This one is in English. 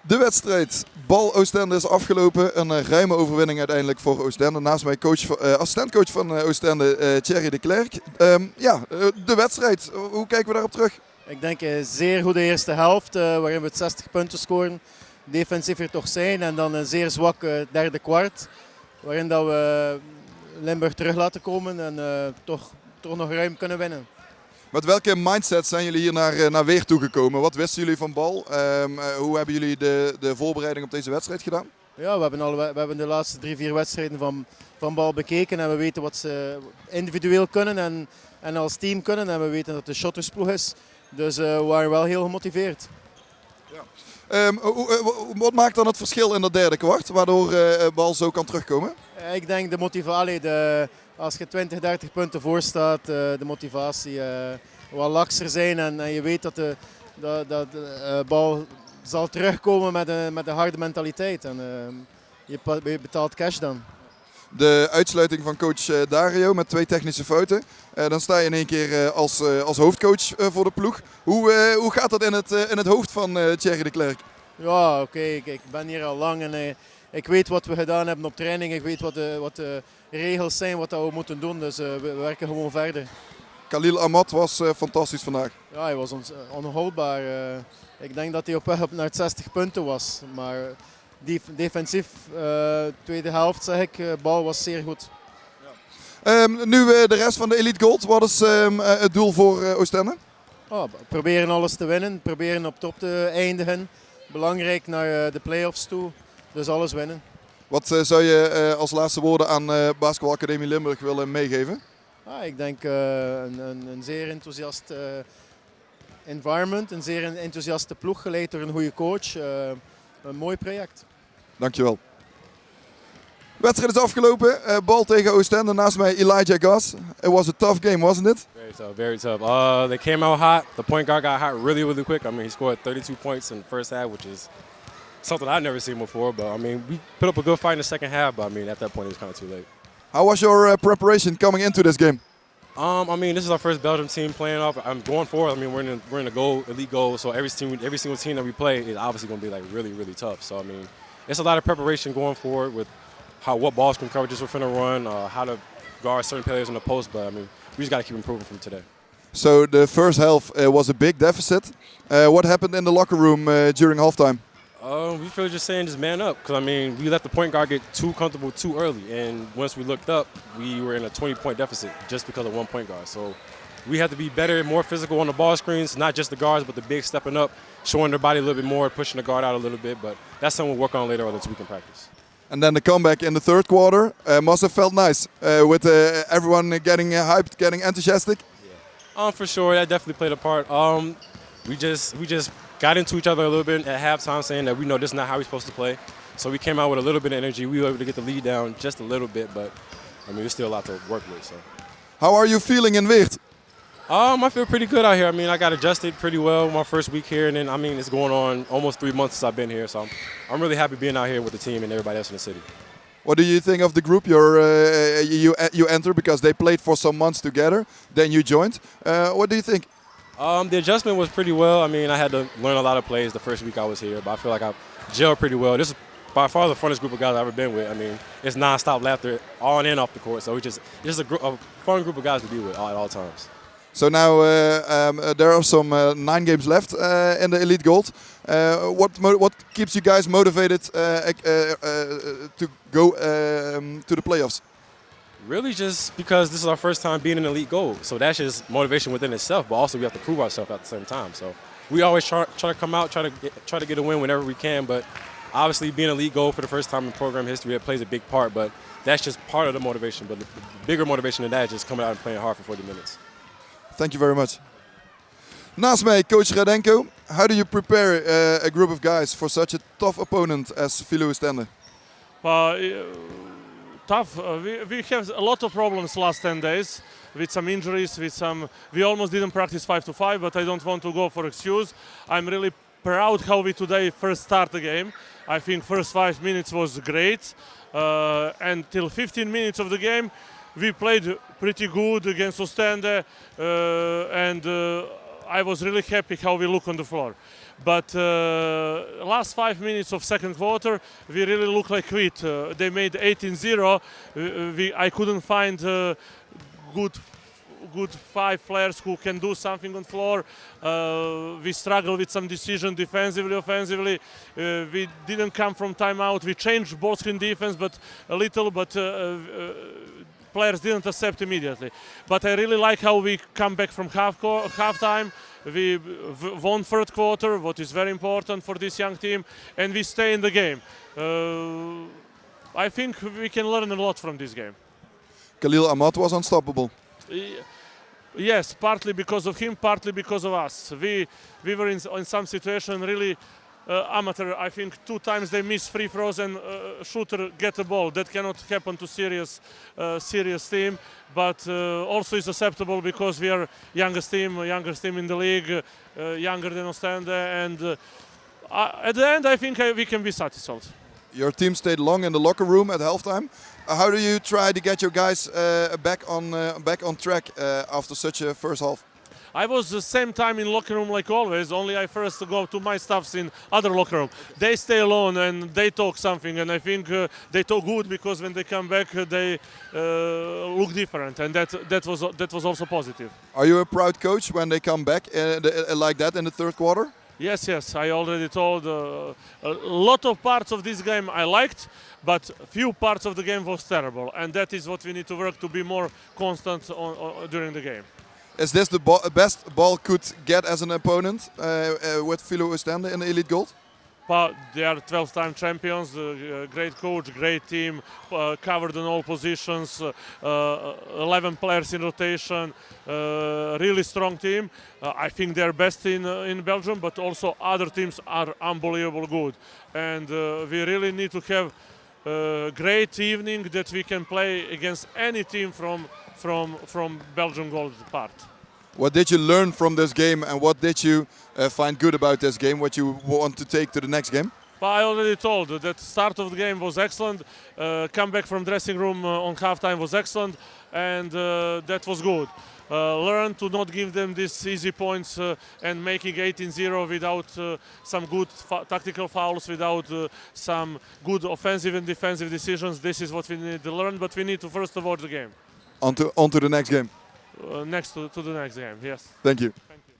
De wedstrijd BAL Oostende is afgelopen. Een ruime overwinning uiteindelijk voor Oostende. Naast mij assistentcoach van Oostende, Thrierry Declercq. De wedstrijd, hoe kijken we daarop terug? Ik denk een zeer goede eerste helft, waarin we 60 punten scoren. Defensief er toch zijn en dan een zeer zwak derde kwart. Waarin dat we Limburg terug laten komen en toch nog ruim kunnen winnen. Met welke mindset zijn jullie hier naar Weer toegekomen? Wat wisten jullie van BAL? Hoe hebben jullie de voorbereiding op deze wedstrijd gedaan? Ja, we hebben de laatste 3-4 wedstrijden van BAL bekeken en we weten wat ze individueel kunnen en als team kunnen. En we weten dat het een shottersploeg is. Dus we waren wel heel gemotiveerd. Ja. Wat maakt dan het verschil in dat derde kwart, waardoor BAL zo kan terugkomen? Ik denk de motivatie, als je 20, 30 punten voor staat, de motivatie wat lakser zijn en je weet dat de BAL zal terugkomen met een harde mentaliteit en je betaalt cash dan. De uitsluiting van coach Dario met 2 technische fouten. Dan sta je in één keer als hoofdcoach voor de ploeg. Hoe gaat dat in het hoofd van Thrierry Declercq? Ja, oké. Ik ben hier al lang en ik weet wat we gedaan hebben op training. Ik weet wat de regels zijn, wat we moeten doen. Dus we werken gewoon verder. Khalil Ahmad was fantastisch vandaag. Ja, hij was onhoudbaar. Ik denk dat hij op weg naar 60 punten was. Maar defensief, tweede helft zeg ik, BAL was zeer goed. Nu de rest van de Elite Gold. Wat is het doel voor Oostende? Proberen alles te winnen. Proberen op top te eindigen. Belangrijk naar de play-offs toe. Dus alles winnen. Wat zou je als laatste woorden aan Basketbal Academie Limburg willen meegeven? Ik denk een zeer enthousiast environment, een zeer enthousiaste ploeg geleid door een goede coach. Een mooi project. Dankjewel. De wedstrijd is afgelopen. BAL tegen Oostende. Naast mij Elyjah Goss. It was a tough game, wasn't it? Very tough, very tough. They came out hot. The point guard got hot really, really quick. I mean, he scored 32 points in the first half, which is something I've never seen before. But I mean, we put up a good fight in the second half. But I mean, at that point, it was kind of too late. How was your preparation coming into this game? I mean, this is our first Belgium team playing off. I'm going forward. I mean, we're in the gold, elite gold. So every single team that we play is obviously going to be like really, really tough. So I mean, it's a lot of preparation going forward with what ball screen coverages we're finna run, how to guard certain players in the post. But I mean, we just got to keep improving from today. So the first half was a big deficit. What happened in the locker room during halftime? We feel just saying just man up, because I mean we let the point guard get too comfortable too early, and once we looked up, we were in a 20-point deficit just because of one point guard. So we have to be better, more physical on the ball screens, not just the guards, but the bigs stepping up, showing their body a little bit more, pushing the guard out a little bit. But that's something we'll work on later on this week in practice. And then the comeback in the third quarter must have felt nice with everyone getting hyped, getting enthusiastic. Yeah. For sure, that definitely played a part. We just got into each other a little bit at halftime, saying that we know this is not how we're supposed to play. So we came out with a little bit of energy. We were able to get the lead down just a little bit, but I mean, there's still a lot to work with. So. How are you feeling in Weert? I feel pretty good out here. I mean, I got adjusted pretty well my first week here, and then I mean, it's going on almost 3 months since I've been here. So I'm really happy being out here with the team and everybody else in the city. What do you think of the group you enter, because they played for some months together, then you joined? What do you think? The adjustment was pretty well. I mean, I had to learn a lot of plays the first week I was here, but I feel like I gelled pretty well. This is by far the funnest group of guys I've ever been with. I mean, it's non-stop laughter on and off the court, so it's just a fun group of guys to be with at all times. So now there are some 9 games left in the Elite Gold. What keeps you guys motivated to go to the playoffs? Really just because this is our first time being in Elite Gold. So that's just motivation within itself, but also we have to prove ourselves at the same time. So we always try to come out, try to get a win whenever we can, but obviously being Elite Gold for the first time in program history, it plays a big part, but that's just part of the motivation. But the bigger motivation than that is just coming out and playing hard for 40 minutes. Thank you very much. Naast mij, coach Radenko. How do you prepare a group of guys for such a tough opponent as Filou Oostende? Tough. We have a lot of problems last 10 days with some injuries, we almost didn't practice 5-5, but I don't want to go for excuse. I'm really proud how we today first start the game. I think first 5 minutes was great. Until 15 minutes of the game, we played pretty good against Oostende, and I was really happy how we look on the floor. But last 5 minutes of second quarter, we really look like quit. They made 18-0. I couldn't find good 5 players who can do something on floor. We struggle with some decision defensively, offensively. We didn't come from timeout. We changed ball screen defense, but a little, but players didn't accept immediately. But I really like how we come back from halftime. We won third quarter, what is very important for this young team, and we stay in the game. I think we can learn a lot from this game. Khalil Ahmad was unstoppable. Yes, partly because of him, partly because of us. We were in some situation really amateur. I think 2 times they miss free throws and shooter get the ball. That cannot happen to serious team. But also is acceptable because we are youngest team in the league, younger than Oostende, and at the end I think we can be satisfied. Your team stayed long in the locker room at halftime. How do you try to get your guys back on track after such a first half? I was the same time in locker room like always, only I first go to my stuffs in other locker room. They stay alone and they talk something, and I think they talk good because when they come back they look different, and that was also positive. Are you a proud coach when they come back like that in the third quarter? Yes, I already told a lot of parts of this game I liked, but few parts of the game was terrible, and that is what we need to work to be more constant during the game. Is this the best BAL could get as an opponent with Filou Oostende in the Elite Gold? But they are 12-time champions, great coach, great team, covered in all positions, 11 players in rotation, really strong team. I think they are best in Belgium, but also other teams are unbelievable good. And we really need to have a great evening that we can play against any team from Belgian Gold part. What did you learn from this game, and what did you find good about this game, what you want to take to the next game? Well, I already told that start of the game was excellent, comeback from dressing room on halftime was excellent, and that was good. Learn to not give them these easy points and making 18-0 without some good tactical fouls, without some good offensive and defensive decisions. This is what we need to learn, but we need to first avoid the game. On to the next game. Next to the next game, yes. Thank you. Thank you.